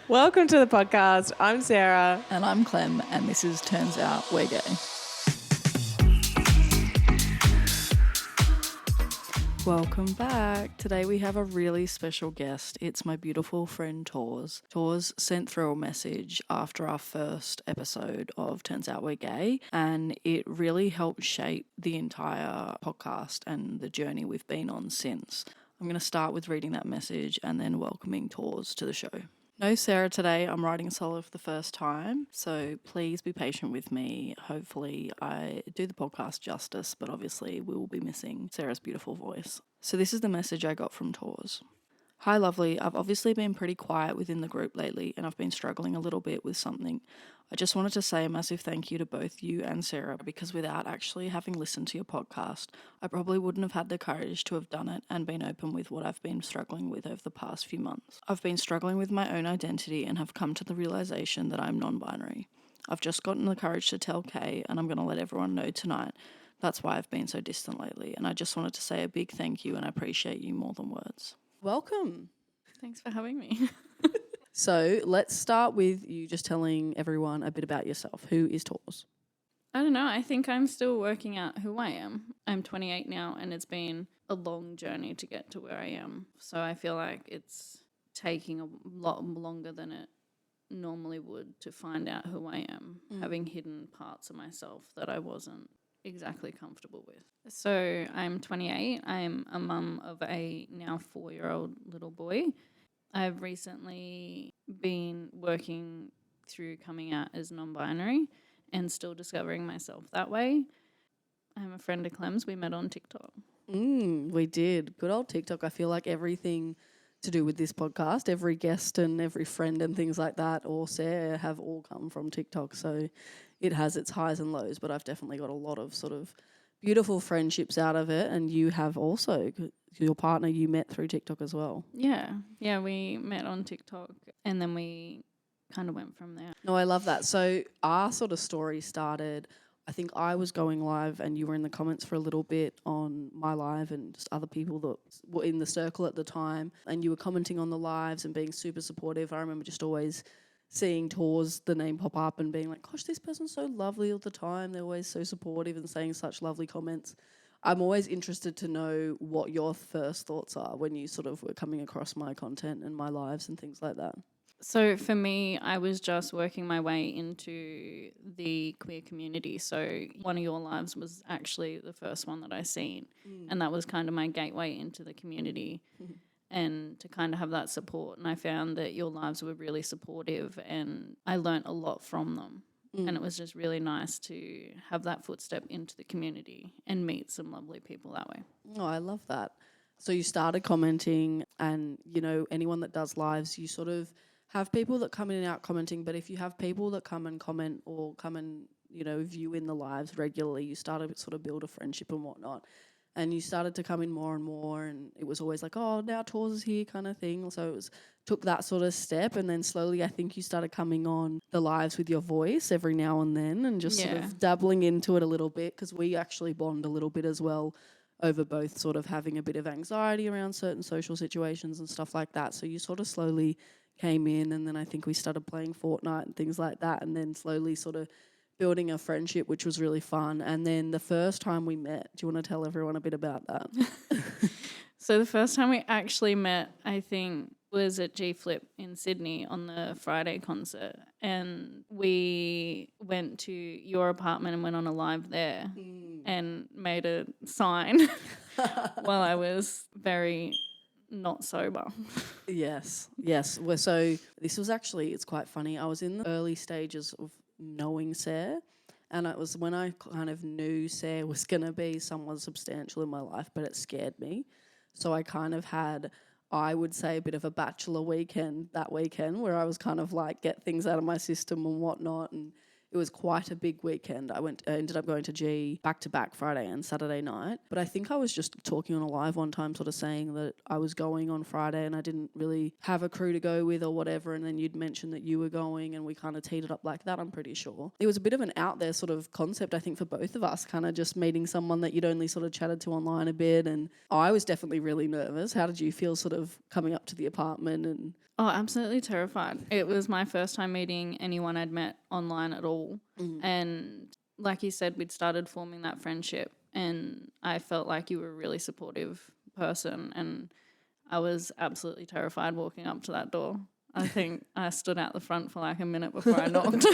Welcome to the podcast. I'm Sarah. And I'm Clem, and this is Turns Out We're Gay. Welcome back. Today we have a really special guest. It's my beautiful friend Torz. Torz sent through a message after our first episode of Turns Out We're Gay, and it really helped shape the entire podcast and the journey we've been on since. I'm going to start with reading that message and then welcoming Torz to the show. No Sarah today. I'm writing solo for the first time, so please be patient with me. Hopefully I do the podcast justice, but obviously we will be missing Sarah's beautiful voice. So this is the message I got from Torz. Hi lovely, I've obviously been pretty quiet within the group lately and I've been struggling a little bit with something. I just wanted to say a massive thank you to both you and Sarah, because without actually having listened to your podcast, I probably wouldn't have had the courage to have done it and been open with what I've been struggling with over the past few months. I've been struggling with my own identity and have come to the realization that I'm non-binary. I've just gotten the courage to tell Kay, and I'm going to let everyone know tonight. That's why I've been so distant lately, and I just wanted to say a big thank you and I appreciate you more than words. Welcome. Thanks for having me. So let's start with you just telling everyone a bit about yourself. Who is Torz? I don't know. I think I'm still working out who I am. I'm 28 now and it's been a long journey to get to where I am. So I feel like it's taking a lot longer than it normally would to find out who I am, having hidden parts of myself that I wasn't exactly comfortable with. So I'm 28. I'm a mum of a now 4-year-old little boy. I've recently been working through coming out as non-binary and still discovering myself that way. I'm a friend of Clem's. We met on TikTok. We did. Good old TikTok. I feel like everything to do with this podcast, every guest and every friend and things like that, or Sarah, have all come from TikTok. So it has its highs and lows, but I've definitely got a lot of sort of beautiful friendships out of it. And you have also, your partner you met through TikTok as well. Yeah, we met on TikTok and then we kind of went from there. No, I love that. So our sort of story started, I think I was going live and you were in the comments for a little bit on my live and just other people that were in the circle at the time, and you were commenting on the lives and being super supportive. I remember just always seeing Torz, the name, pop up and being like, gosh, this person's so lovely all the time. They're always so supportive and saying such lovely comments. I'm always interested to know what your first thoughts are when you sort of were coming across my content and my lives and things like that. So for me, I was just working my way into the queer community. So one of your lives was actually the first one that I seen, and that was kind of my gateway into the community. And to kind of have that support. And I found that your lives were really supportive and I learnt a lot from them. And it was just really nice to have that footstep into the community and meet some lovely people that way. Oh, I love that. So you started commenting and, you know, anyone that does lives, you sort of have people that come in and out commenting, but if you have people that come and comment or come and, you know, view in the lives regularly, you start to sort of build a friendship and whatnot. And you started to come in more and more, and it was always like, oh, now Torz is here kind of thing. So it took that sort of step, and then slowly I think you started coming on the lives with your voice every now and then and just sort of dabbling into it a little bit, because we actually bond a little bit as well over both sort of having a bit of anxiety around certain social situations and stuff like that. So you sort of slowly came in, and then I think we started playing Fortnite and things like that, and then slowly sort of building a friendship, which was really fun. And then the first time we met, do you want to tell everyone a bit about that? So the first time we actually met, I think, was at G Flip in Sydney on the Friday concert. And we went to your apartment and went on a live there and made a sign while I was very not sober. Yes. So this was actually, it's quite funny. I was in the early stages of knowing Sarah, and it was when I kind of knew Sarah was going to be someone substantial in my life, but it scared me. So I kind of had, I would say, a bit of a bachelor weekend that weekend where I was kind of like get things out of my system and whatnot, and it was quite a big weekend. I ended up going to G back-to-back Friday and Saturday night. But I think I was just talking on a live one time sort of saying that I was going on Friday and I didn't really have a crew to go with or whatever, and then you'd mentioned that you were going and we kind of teed it up like that, I'm pretty sure. It was a bit of an out there sort of concept, I think, for both of us, kind of just meeting someone that you'd only sort of chatted to online a bit, and I was definitely really nervous. How did you feel sort of coming up to the apartment? And Oh, absolutely terrified. It was my first time meeting anyone I'd met online at all. And like you said, we'd started forming that friendship and I felt like you were a really supportive person and I was absolutely terrified walking up to that door. I think I stood out the front for like a minute before I knocked.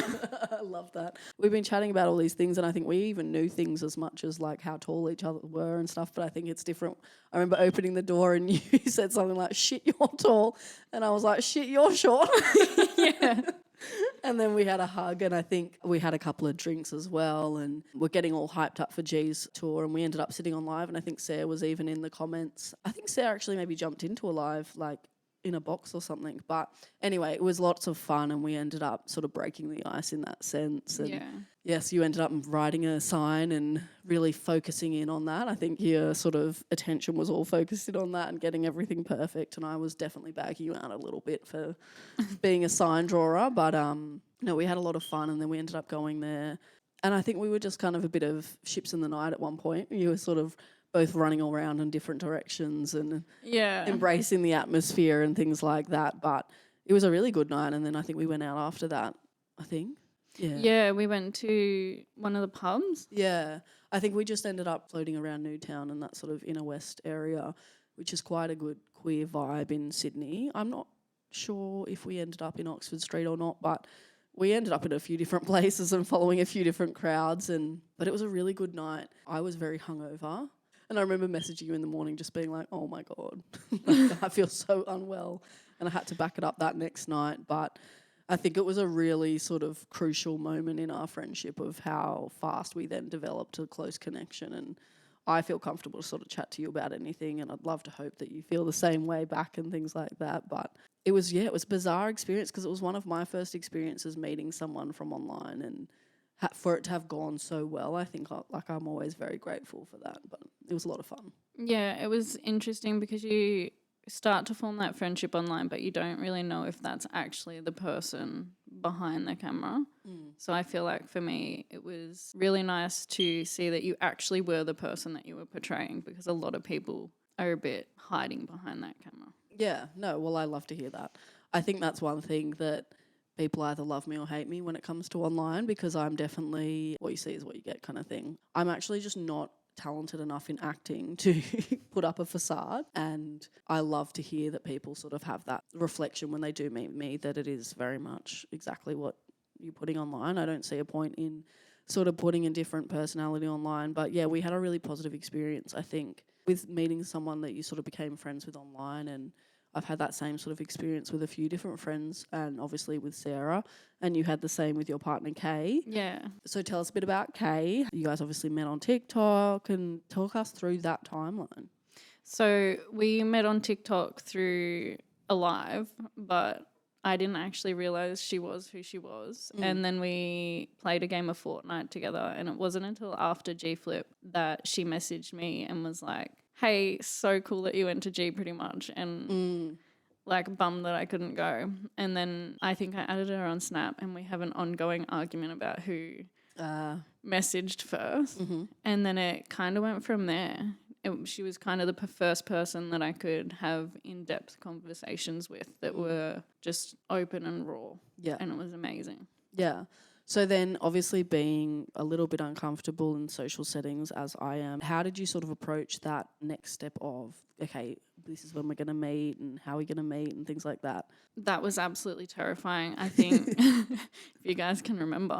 I love that. We've been chatting about all these things and I think we even knew things as much as like how tall each other were and stuff, but I think it's different. I remember opening the door and you said something like, shit, you're tall. And I was like, shit, you're short. Yeah. And then we had a hug and I think we had a couple of drinks as well and we're getting all hyped up for G's tour and we ended up sitting on live and I think Sarah was even in the comments. I think Sarah actually maybe jumped into a live like in a box or something. But anyway, it was lots of fun and we ended up sort of breaking the ice in that sense. And yes, you ended up writing a sign and really focusing in on that. I think your sort of attention was all focused in on that and getting everything perfect. And I was definitely bagging you out a little bit for being a sign drawer. But no, we had a lot of fun and then we ended up going there. And I think we were just kind of a bit of ships in the night at one point. You were sort of both running all around in different directions and embracing the atmosphere and things like that. But it was a really good night. And then I think we went out after that, I think. Yeah, we went to one of the pubs. Yeah. I think we just ended up floating around Newtown and that sort of inner west area, which is quite a good queer vibe in Sydney. I'm not sure if we ended up in Oxford Street or not, but we ended up in a few different places and following a few different crowds. But it was a really good night. I was very hungover. And I remember messaging you in the morning just being like, oh, my God, I feel so unwell. And I had to back it up that next night. But I think it was a really sort of crucial moment in our friendship of how fast we then developed a close connection. And I feel comfortable to sort of chat to you about anything. And I'd love to hope that you feel the same way back and things like that. But it was a bizarre experience because it was one of my first experiences meeting someone from online and for it to have gone so well, I think I'm always very grateful for that. But it was a lot of fun. Yeah, it was interesting because you start to form that friendship online, but you don't really know if that's actually the person behind the camera. So I feel like for me, it was really nice to see that you actually were the person that you were portraying because a lot of people are a bit hiding behind that camera. Yeah, no, well, I love to hear that. I think that's one thing that people either love me or hate me when it comes to online because I'm definitely what you see is what you get kind of thing. I'm actually just not talented enough in acting to put up a facade, and I love to hear that people sort of have that reflection when they do meet me that it is very much exactly what you're putting online. I don't see a point in sort of putting a different personality online, but yeah, we had a really positive experience, I think, with meeting someone that you sort of became friends with online. And I've had that same sort of experience with a few different friends and obviously with Sarah, and you had the same with your partner Kay. Yeah. So tell us a bit about Kay. You guys obviously met on TikTok, and talk us through that timeline. So we met on TikTok through a live, but I didn't actually realise she was who she was. And then we played a game of Fortnite together, and it wasn't until after G Flip that she messaged me and was like, hey, so cool that you went to G pretty much, and like bummed that I couldn't go. And then I think I added her on Snap and we have an ongoing argument about who messaged first. And then it kind of went from there. She was kind of the first person that I could have in-depth conversations with that were just open and raw. Yeah. And it was amazing. Yeah. So then obviously being a little bit uncomfortable in social settings as I am, how did you sort of approach that next step of, okay, this is when we're going to meet and how are we going to meet and things like that? That was absolutely terrifying. I think if you guys can remember,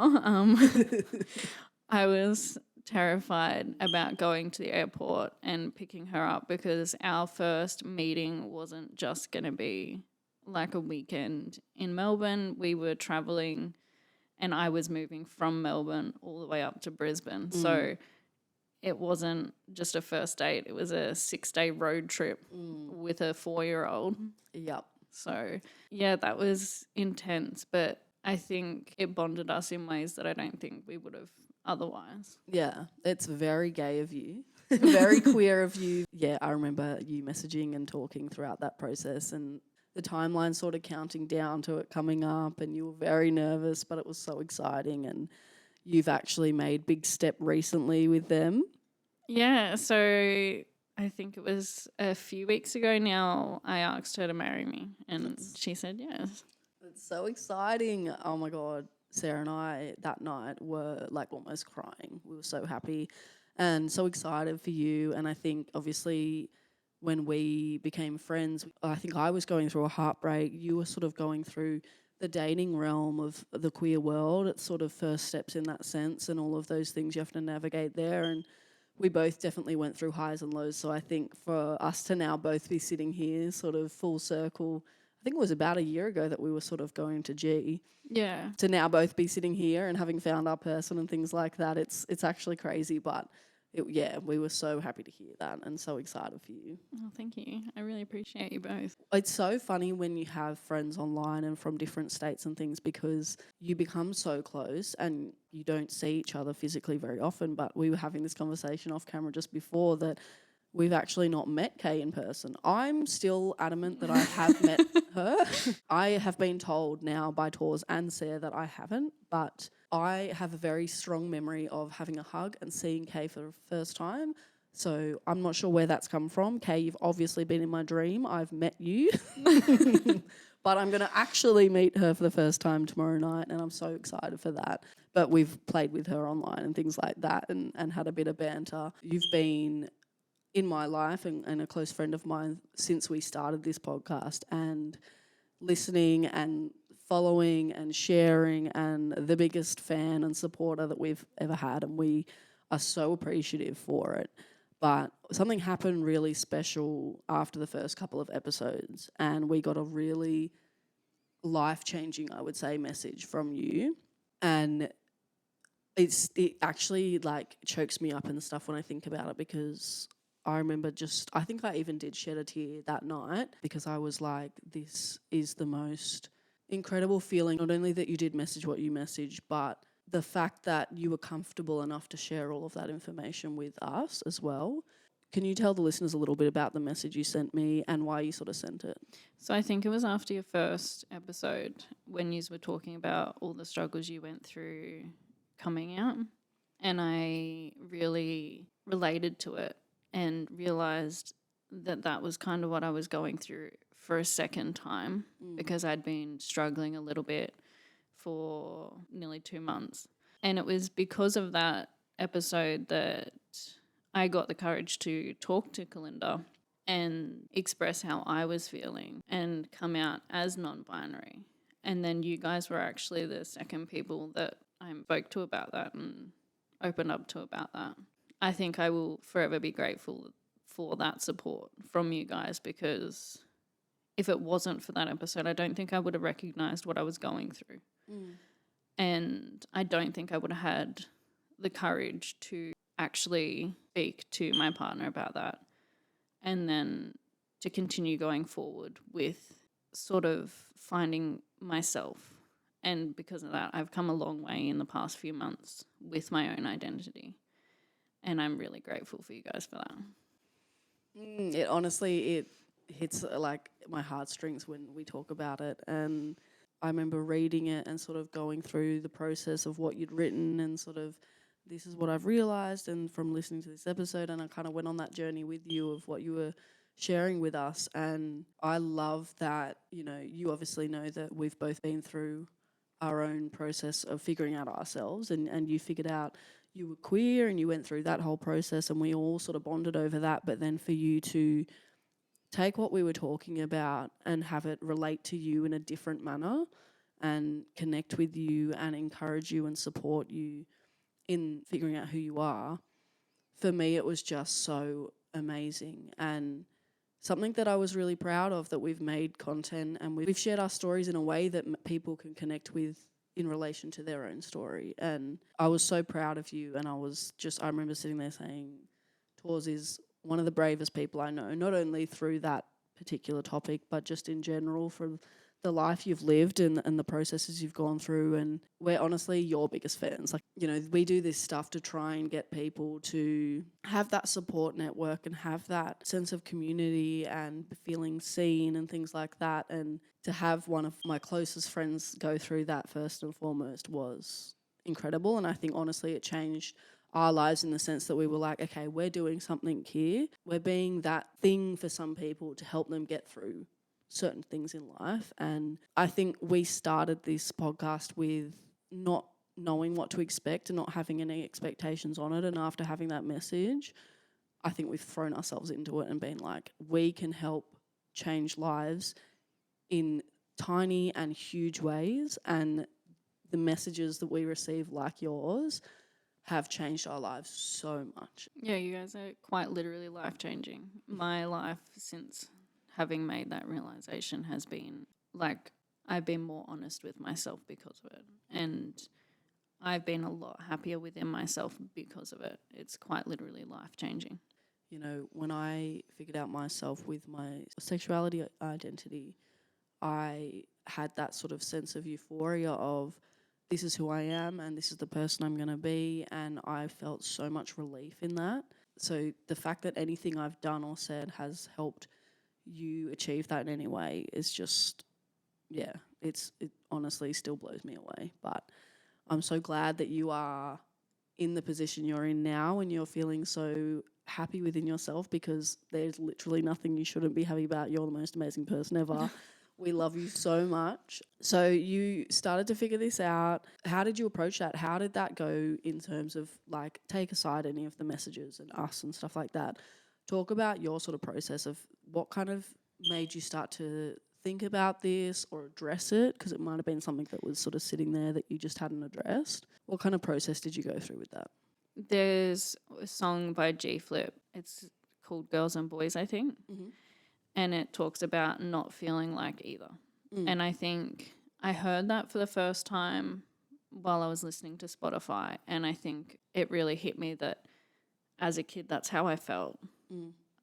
I was terrified about going to the airport and picking her up because our first meeting wasn't just going to be like a weekend in Melbourne. We were traveling and I was moving from Melbourne all the way up to Brisbane. So it wasn't just a first date. It was a 6-day road trip with a 4-year-old. Yep. So, yeah, that was intense. But I think it bonded us in ways that I don't think we would have otherwise. Yeah, it's very gay of you. Very queer of you. Yeah, I remember you messaging and talking throughout that process and the timeline sort of counting down to it coming up, and you were very nervous, but it was so exciting. And you've actually made big step recently with them. Yeah, so I think it was a few weeks ago now, I asked her to marry me and she said yes. It's so exciting. Oh my God. Sarah and I that night were like almost crying. We were so happy and so excited for you. And I think obviously when we became friends, I think I was going through a heartbreak. You were sort of going through the dating realm of the queer world. It's sort of first steps in that sense and all of those things you have to navigate there. And we both definitely went through highs and lows. So I think for us to now both be sitting here sort of full circle, I think it was about a year ago that we were sort of going to G. Yeah. To now both be sitting here and having found our person and things like that, it's actually crazy. But we were so happy to hear that and so excited for you. Oh, thank you. I really appreciate you both. It's so funny when you have friends online and from different states and things because you become so close and you don't see each other physically very often. But we were having this conversation off camera just before that we've actually not met Kay in person. I'm still adamant that I have met her. I have been told now by Torz and Sarah that I haven't, but I have a very strong memory of having a hug and seeing Kay for the first time. So I'm not sure where that's come from. Kay, you've obviously been in my dream. I've met you. But I'm going to actually meet her for the first time tomorrow night, and I'm so excited for that. But we've played with her online and things like that and had a bit of banter. You've been in my life and a close friend of mine since we started this podcast, and listening and following and sharing and the biggest fan and supporter that we've ever had, and we are so appreciative for it. But something happened really special after the first couple of episodes, and we got a really life-changing, I would say, message from you. And it actually like chokes me up and stuff when I think about it, because I remember I think I even did shed a tear that night because I was like, this is the most incredible feeling. Not only that you did message what you messaged, but the fact that you were comfortable enough to share all of that information with us as well. Can you tell the listeners a little bit about the message you sent me and why you sort of sent it? So I think it was after your first episode when you were talking about all the struggles you went through coming out, and I really related to it and realised that that was kind of what I was going through for a second time because I'd been struggling a little bit for nearly 2 months. And it was because of that episode that I got the courage to talk to Kalinda and express how I was feeling and come out as non-binary. And then you guys were actually the second people that I spoke to about that and opened up to about that. I think I will forever be grateful for that support from you guys, because if it wasn't for that episode, I don't think I would have recognized what I was going through. And I don't think I would have had the courage to actually speak to my partner about that, and then to continue going forward with sort of finding myself. And because of that, I've come a long way in the past few months with my own identity. And I'm really grateful for you guys for that. It honestly, it hits like my heartstrings when we talk about it. And I remember reading it and sort of going through the process of what you'd written and sort of, this is what I've realised, and from listening to this episode, and I kind of went on that journey with you of what you were sharing with us. And I love that, you obviously know that we've both been through our own process of figuring out ourselves, and you figured out you were queer and you went through that whole process, and we all sort of bonded over that. But then for you to take what we were talking about and have it relate to you in a different manner and connect with you and encourage you and support you in figuring out who you are, for me it was just so amazing, and something that I was really proud of, that we've made content and we've shared our stories in a way that people can connect with in relation to their own story. And I was so proud of you, and I remember sitting there saying, Torz is one of the bravest people I know, not only through that particular topic, but just in general from the life you've lived and the processes you've gone through. And we're honestly your biggest fans. We do this stuff to try and get people to have that support network and have that sense of community and feeling seen and things like that. And to have one of my closest friends go through that first and foremost was incredible. And I think honestly it changed our lives in the sense that we were like, okay, we're doing something here. We're being that thing for some people to help them get through certain things in life. And I think we started this podcast with not knowing what to expect and not having any expectations on it. And after having that message, I think we've thrown ourselves into it and been like, we can help change lives in tiny and huge ways. And the messages that we receive, like yours, have changed our lives so much. Yeah, you guys are quite literally life-changing. My life since having made that realization has been, like, I've been more honest with myself because of it. And I've been a lot happier within myself because of it. It's quite literally life-changing. You know, when I figured out myself with my sexuality identity, I had that sort of sense of euphoria of this is who I am and this is the person I'm going to be, and I felt so much relief in that. So the fact that anything I've done or said has helped you achieve that in any way is just, yeah, it honestly still blows me away. But I'm so glad that you are in the position you're in now and you're feeling so happy within yourself, because there's literally nothing you shouldn't be happy about. You're the most amazing person ever. We love you so much. So you started to figure this out. How did you approach that? How did that go in terms of, like, take aside any of the messages and us and stuff like that? Talk about your sort of process of what kind of made you start to think about this or address it, because it might have been something that was sort of sitting there that you just hadn't addressed. What kind of process did you go through with that? There's a song by G Flip. It's called Girls and Boys, I think. Mm-hmm. And it talks about not feeling like either. And I think I heard that for the first time while I was listening to Spotify, and I think it really hit me that as a kid, that's how I felt.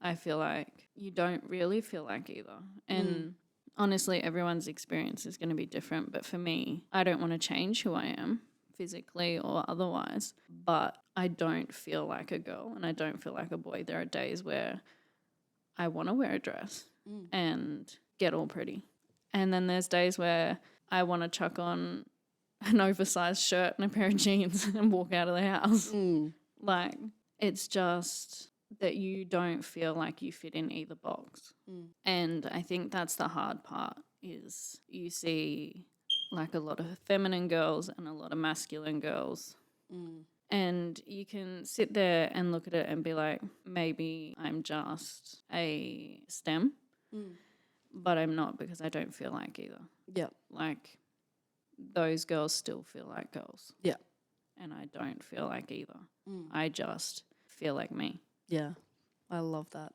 I feel like you don't really feel like either. And honestly, everyone's experience is going to be different. But for me, I don't want to change who I am physically or otherwise, but I don't feel like a girl and I don't feel like a boy. There are days where I want to wear a dress and get all pretty. And then there's days where I want to chuck on an oversized shirt and a pair of jeans and walk out of the house. Like, it's just that you don't feel like you fit in either box. And I think that's the hard part, is you see like a lot of feminine girls and a lot of masculine girls. And you can sit there and look at it and be like, maybe I'm just a STEM, but I'm not, because I don't feel like either. Yeah. Like, those girls still feel like girls. Yeah. And I don't feel like either. I just feel like me. Yeah. I love that.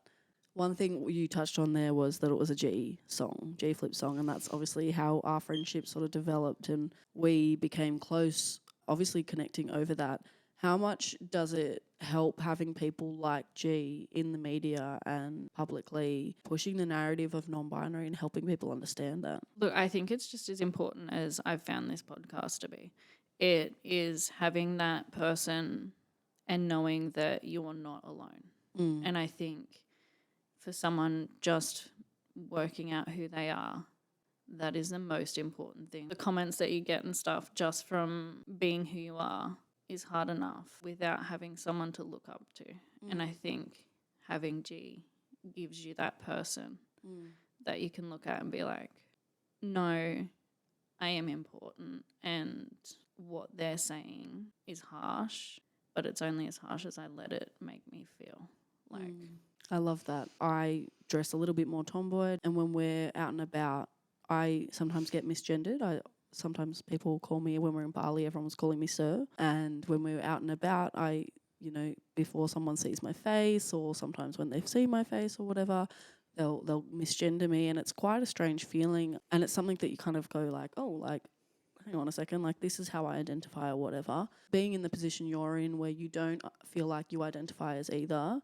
One thing you touched on there was that it was a G Flip song, and that's obviously how our friendship sort of developed and we became close, obviously connecting over that. How much does it help having people like G in the media and publicly pushing the narrative of non-binary and helping people understand that? Look, I think it's just as important as I've found this podcast to be. It is having that person and knowing that you are not alone. And I think for someone just working out who they are, that is the most important thing. The comments that you get and stuff just from being who you are is hard enough without having someone to look up to. And I think having G gives you that person that you can look at and be like, no, I am important, and what they're saying is harsh, but it's only as harsh as I let it make me feel. Like, I love that. I dress a little bit more tomboy, and when we're out and about, I sometimes get misgendered. Sometimes people call me, when we're in Bali, everyone was calling me sir. And when we're out and about, before someone sees my face, or sometimes when they've seen my face or whatever, they'll misgender me, and it's quite a strange feeling. And it's something that you kind of go like, oh, like, hang on a second, like, this is how I identify or whatever. Being in the position you're in where you don't feel like you identify as either,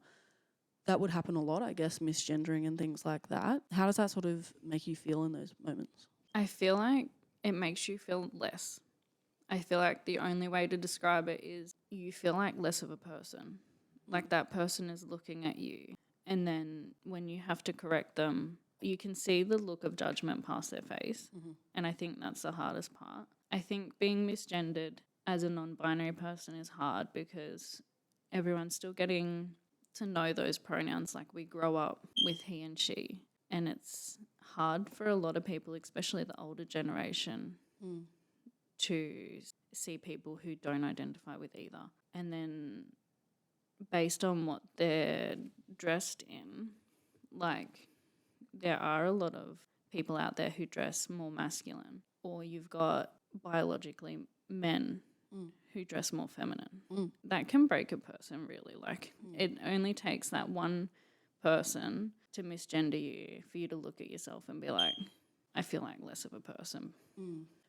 that would happen a lot, I guess, misgendering and things like that. How does that sort of make you feel in those moments? I feel like it makes you feel less. I feel like the only way to describe it is you feel like less of a person. Like, that person is looking at you, and then when you have to correct them, you can see the look of judgment past their face. And I think that's the hardest part. I think being misgendered as a non-binary person is hard because everyone's still getting to know those pronouns. Like we grow up with he and she, and it's hard for a lot of people, especially the older generation, to see people who don't identify with either. And then based on what they're dressed in, like there are a lot of people out there who dress more masculine, or you've got biologically men who dress more feminine. That can break a person, really. Like it only takes that one person to misgender you for you to look at yourself and be like, I feel like less of a person.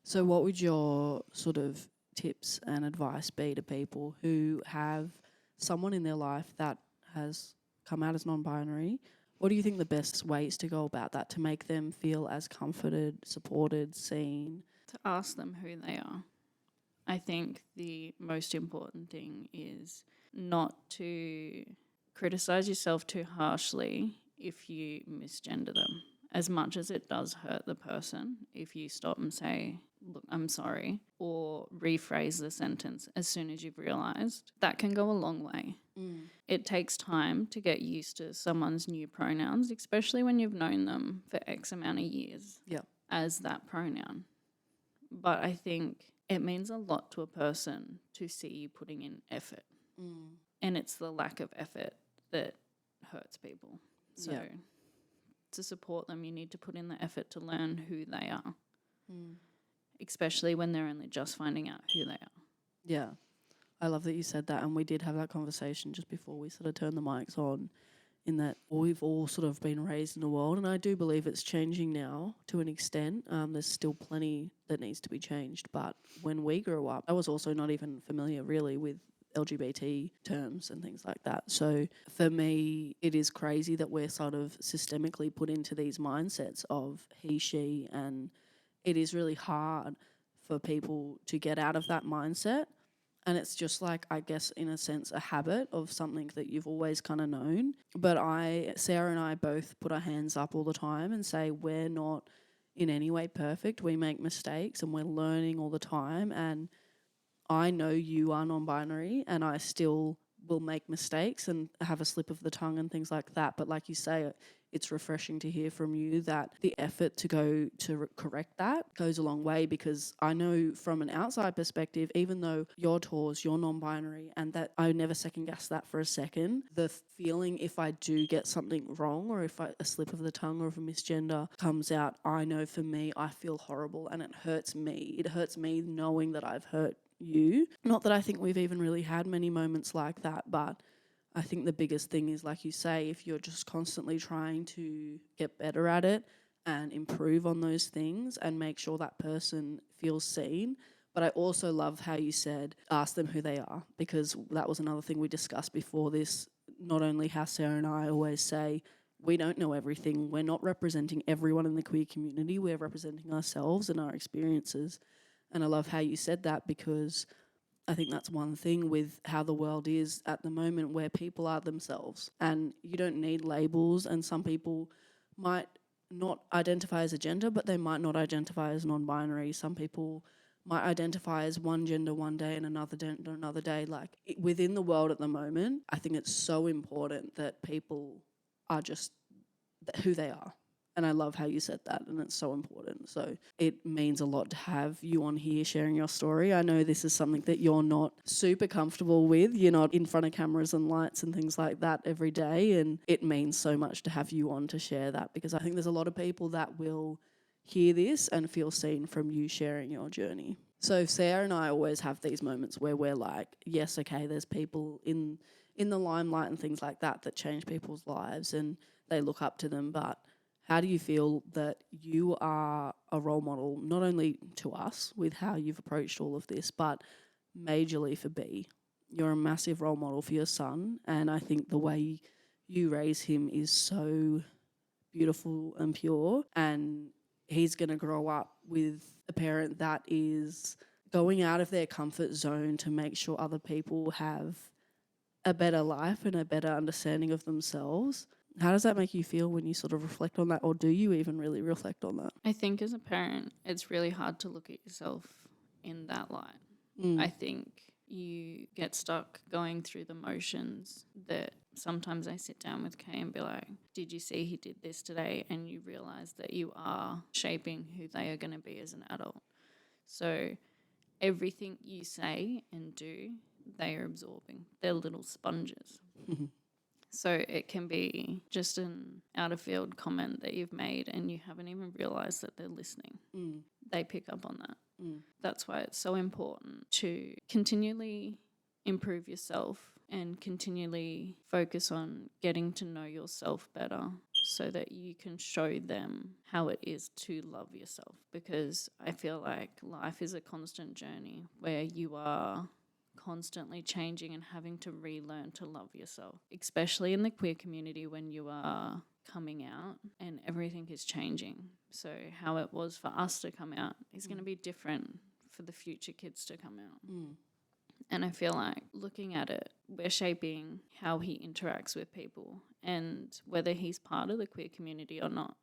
So what would your sort of tips and advice be to people who have someone in their life that has come out as non-binary? What do you think the best ways to go about that to make them feel as comforted, supported, seen? To ask them who they are. I think the most important thing is not to criticize yourself too harshly if you misgender them. As much as it does hurt the person, if you stop and say, look, I'm sorry, or rephrase the sentence as soon as you've realised, that can go a long way. It takes time to get used to someone's new pronouns, especially when you've known them for X amount of years as that pronoun. But I think it means a lot to a person to see you putting in effort. And it's the lack of effort that hurts people. So to support them, you need to put in the effort to learn who they are, especially when they're only just finding out who they are. Yeah. I love that you said that, and we did have that conversation just before we sort of turned the mics on, in that we've all sort of been raised in a world, and I do believe it's changing now to an extent. There's still plenty that needs to be changed, but when we grew up, I was also not even familiar really with LGBT terms and things like that. So for me, it is crazy that we're sort of systemically put into these mindsets of he, she, and it is really hard for people to get out of that mindset. And it's just like, I guess, in a sense, a habit of something that you've always kind of known. But Sarah and I both put our hands up all the time and say we're not in any way perfect. We make mistakes and we're learning all the time. And I know you are non-binary and I still will make mistakes and have a slip of the tongue and things like that. But like you say, it's refreshing to hear from you that the effort to go to correct that goes a long way, because I know from an outside perspective, even though you're Torz, you're non-binary, and that I never second guess that for a second, the feeling if I do get something wrong or if a slip of the tongue or if a misgender comes out, I know for me, I feel horrible and it hurts me. It hurts me knowing that I've hurt you. Not that I think we've even really had many moments like that, but I think the biggest thing is, like you say, if you're just constantly trying to get better at it and improve on those things and make sure that person feels seen. But I also love how you said, ask them who they are, because that was another thing we discussed before this. Not only how Sarah and I always say, we don't know everything. We're not representing everyone in the queer community. We're representing ourselves and our experiences. And I love how you said that, because I think that's one thing with how the world is at the moment, where people are themselves and you don't need labels. And some people might not identify as a gender, but they might not identify as non-binary. Some people might identify as one gender one day and another gender another day. Like within the world at the moment, I think it's so important that people are just who they are. And I love how you said that, and it's so important. So it means a lot to have you on here sharing your story. I know this is something that you're not super comfortable with. You're not in front of cameras and lights and things like that every day, and it means so much to have you on to share that, because I think there's a lot of people that will hear this and feel seen from you sharing your journey. So Sarah and I always have these moments where we're like, yes, okay, there's people in the limelight and things like that that change people's lives and they look up to them, but how do you feel that you are a role model, not only to us with how you've approached all of this, but majorly for B? You're a massive role model for your son, and I think the way you raise him is so beautiful and pure, and he's going to grow up with a parent that is going out of their comfort zone to make sure other people have a better life and a better understanding of themselves. How does that make you feel when you sort of reflect on that, or do you even really reflect on that? I think as a parent, it's really hard to look at yourself in that light. I think you get stuck going through the motions that sometimes I sit down with Kay and be like, did you see he did this today? And you realize that you are shaping who they are going to be as an adult. So everything you say and do, they are absorbing. They're little sponges. So it can be just an out-of-field comment that you've made and you haven't even realised that they're listening. They pick up on that. That's why it's so important to continually improve yourself and continually focus on getting to know yourself better so that you can show them how it is to love yourself. Because I feel like life is a constant journey where you are constantly changing and having to relearn to love yourself, especially in the queer community when you are coming out and everything is changing. So how it was for us to come out is going to be different for the future kids to come out. And I feel like looking at it, we're shaping how he interacts with people and whether he's part of the queer community or not.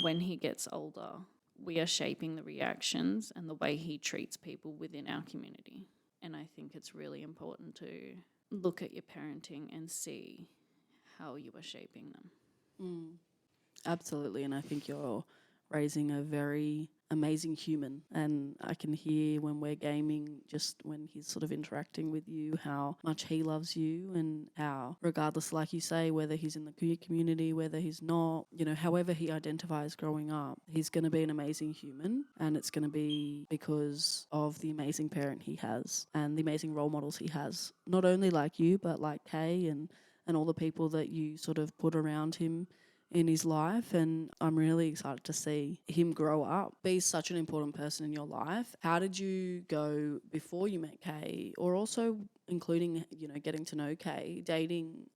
When he gets older, we are shaping the reactions and the way he treats people within our community. And I think it's really important to look at your parenting and see how you are shaping them. Absolutely, and I think you're raising a very amazing human, and I can hear when we're gaming, just when he's sort of interacting with you, how much he loves you and how, regardless, like you say, whether he's in the queer community, whether he's not, you know, however he identifies growing up, he's going to be an amazing human, and it's going to be because of the amazing parent he has and the amazing role models he has, not only like you, but like Kay and all the people that you sort of put around him in his life. And I'm really excited to see him grow up, be such an important person in your life. How did you go before you met Kay, or also including, you know, getting to know Kay, dating?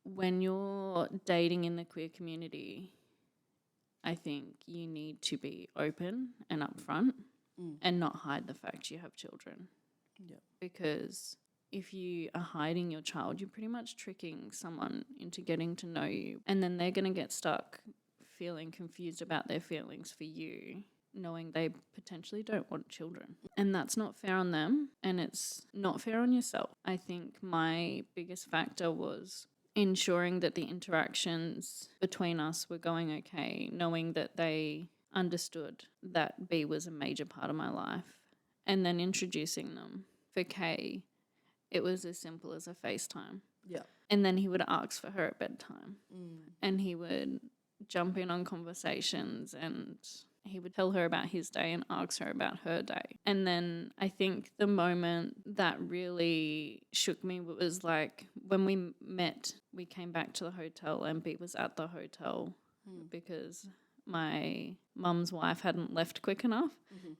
When you're dating in the queer community, I think you need to be open and upfront and not hide the fact you have children. Yeah. Because if you are hiding your child, you're pretty much tricking someone into getting to know you. And then they're going to get stuck feeling confused about their feelings for you, knowing they potentially don't want children. And that's not fair on them, and it's not fair on yourself. I think my biggest factor was ensuring that the interactions between us were going okay, knowing that they understood that B was a major part of my life, and then introducing them. For Kay, it was as simple as a FaceTime. Yeah. And then he would ask for her at bedtime. And he would jump in on conversations and he would tell her about his day and ask her about her day. And then I think the moment that really shook me was like when we met, we came back to the hotel and B was at the hotel because my mum's wife hadn't left quick enough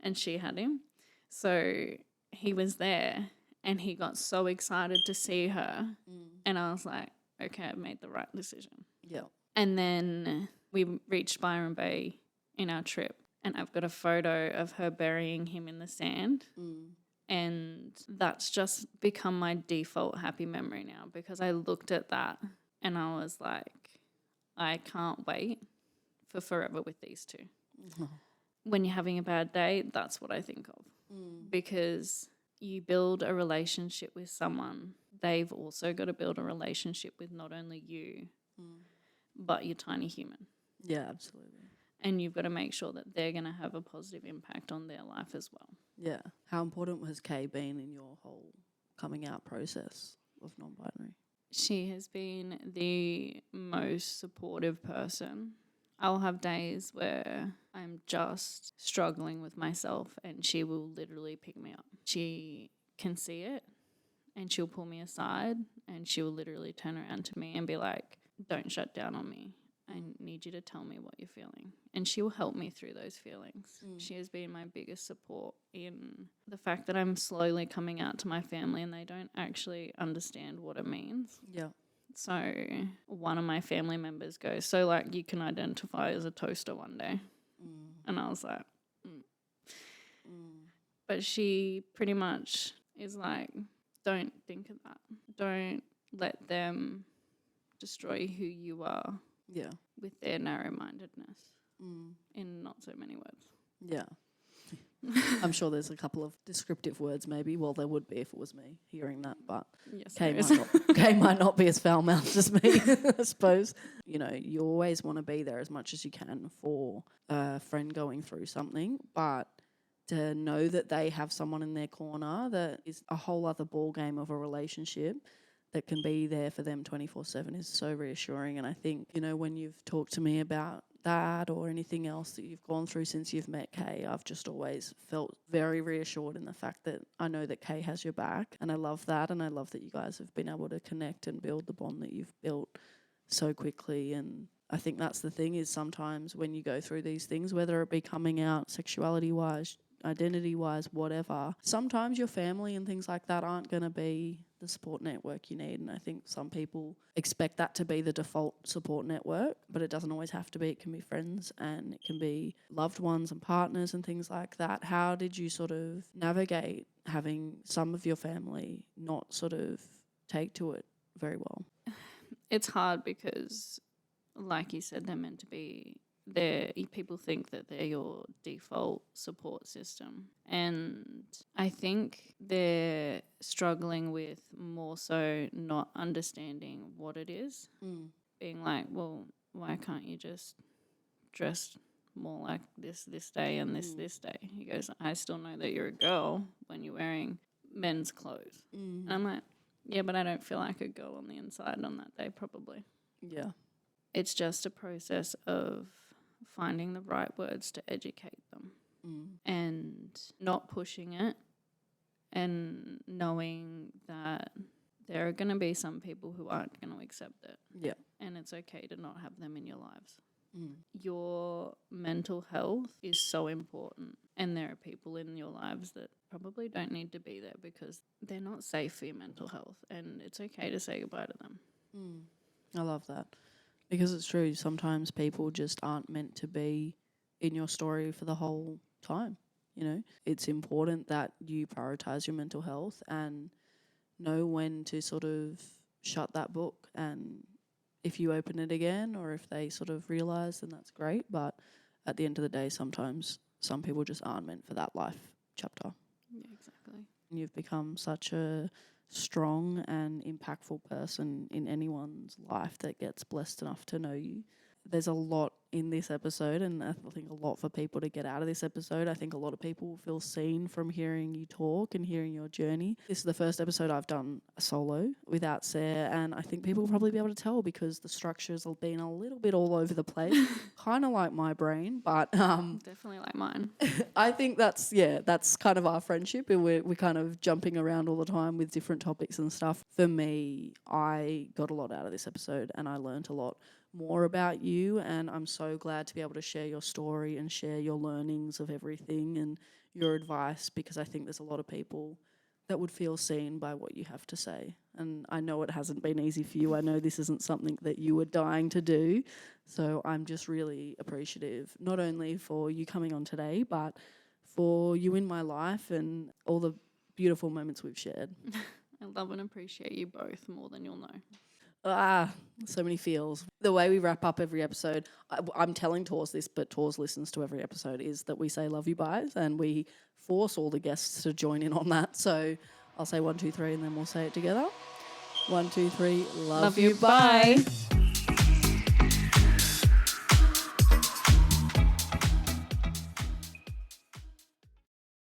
and she had him. So he was there. And he got so excited to see her. And I was like, okay, I've made the right decision. Yeah. And then we reached Byron Bay in our trip. And I've got a photo of her burying him in the sand. And that's just become my default happy memory now because I looked at that and I was like, I can't wait for forever with these two. When you're having a bad day, that's what I think of. Because you build a relationship with someone, they've also got to build a relationship with not only you, but your tiny human. Yeah, absolutely. And you've got to make sure that they're going to have a positive impact on their life as well. Yeah. How important has Kay been in your whole coming out process of non-binary? She has been the most supportive person. I'll have days where I'm just struggling with myself and she will literally pick me up. She can see it and she'll pull me aside and she will literally turn around to me and be like, don't shut down on me. I need you to tell me what you're feeling. And she will help me through those feelings. She has been my biggest support in the fact that I'm slowly coming out to my family and they don't actually understand what it means. Yeah. So one of my family members goes, so like you can identify as a toaster one day. And I was like, But she pretty much is like, don't think of that. Don't let them destroy who you are with their narrow-mindedness in not so many words. Yeah. I'm sure there's a couple of descriptive words maybe. Well, there would be if it was me hearing that, but Yes, Kay there is. Kay might not be as foul-mouthed as me, I suppose. You know, you always want to be there as much as you can for a friend going through something, but to know that they have someone in their corner that is a whole other ball game of a relationship that can be there for them 24/7 is so reassuring. And I think, you know, when you've talked to me about that or anything else that you've gone through since you've met Kay, I've just always felt very reassured in the fact that I know that Kay has your back, and I love that, and I love that you guys have been able to connect and build the bond that you've built so quickly. And I think that's the thing, is sometimes when you go through these things, whether it be coming out sexuality-wise, identity-wise, whatever, sometimes your family and things like that aren't going to be the support network you need. And I think some people expect that to be the default support network, but it doesn't always have to be. It can be friends and it can be loved ones and partners and things like that. How did you sort of navigate having some of your family not sort of take to it very well? It's hard because, like you said, they're meant to be there. People think that they're your default support system, and I think they're struggling with more so not understanding what it is. Being like, well, why can't you just dress more like this day and this day? He goes, I still know that you're a girl when you're wearing men's clothes. And I'm like, yeah, but I don't feel like a girl on the inside on that day, probably. Yeah. It's just a process of finding the right words to educate them and not pushing it, and knowing that there are going to be some people who aren't going to accept it. Yeah. And it's okay to not have them in your lives. Your mental health is so important, and there are people in your lives that probably don't need to be there because they're not safe for your mental health, and it's okay to say goodbye to them. I love that, because it's true. Sometimes people just aren't meant to be in your story for the whole time. You know, it's important that you prioritize your mental health and know when to sort of shut that book, and if you open it again or if they sort of realise, then that's great. But at the end of the day, sometimes some people just aren't meant for that life chapter. Yeah, exactly. You've become such a strong and impactful person in anyone's life that gets blessed enough to know you. There's a lot in this episode, and I think a lot for people to get out of this episode. I think a lot of people will feel seen from hearing you talk and hearing your journey. This is the first episode I've done a solo without Sarah, and I think people will probably be able to tell because the structures have been a little bit all over the place, kind of like my brain, but Definitely like mine. I think that's kind of our friendship, and we're kind of jumping around all the time with different topics and stuff. For me, I got a lot out of this episode, and I learned a lot more about you, and I'm so glad to be able to share your story and share your learnings of everything and your advice, because I think there's a lot of people that would feel seen by what you have to say. And I know it hasn't been easy for you. I know this isn't something that you were dying to do. So I'm just really appreciative, not only for you coming on today, but for you in my life and all the beautiful moments we've shared. I love and appreciate you both more than you'll know. So many feels. The way we wrap up every episode, I'm telling Torz this, but Torz listens to every episode, is that we say love you byes, and we force all the guests to join in on that. So I'll say 1, 2, 3, and then we'll say it together. 1, 2, 3, love you, bye.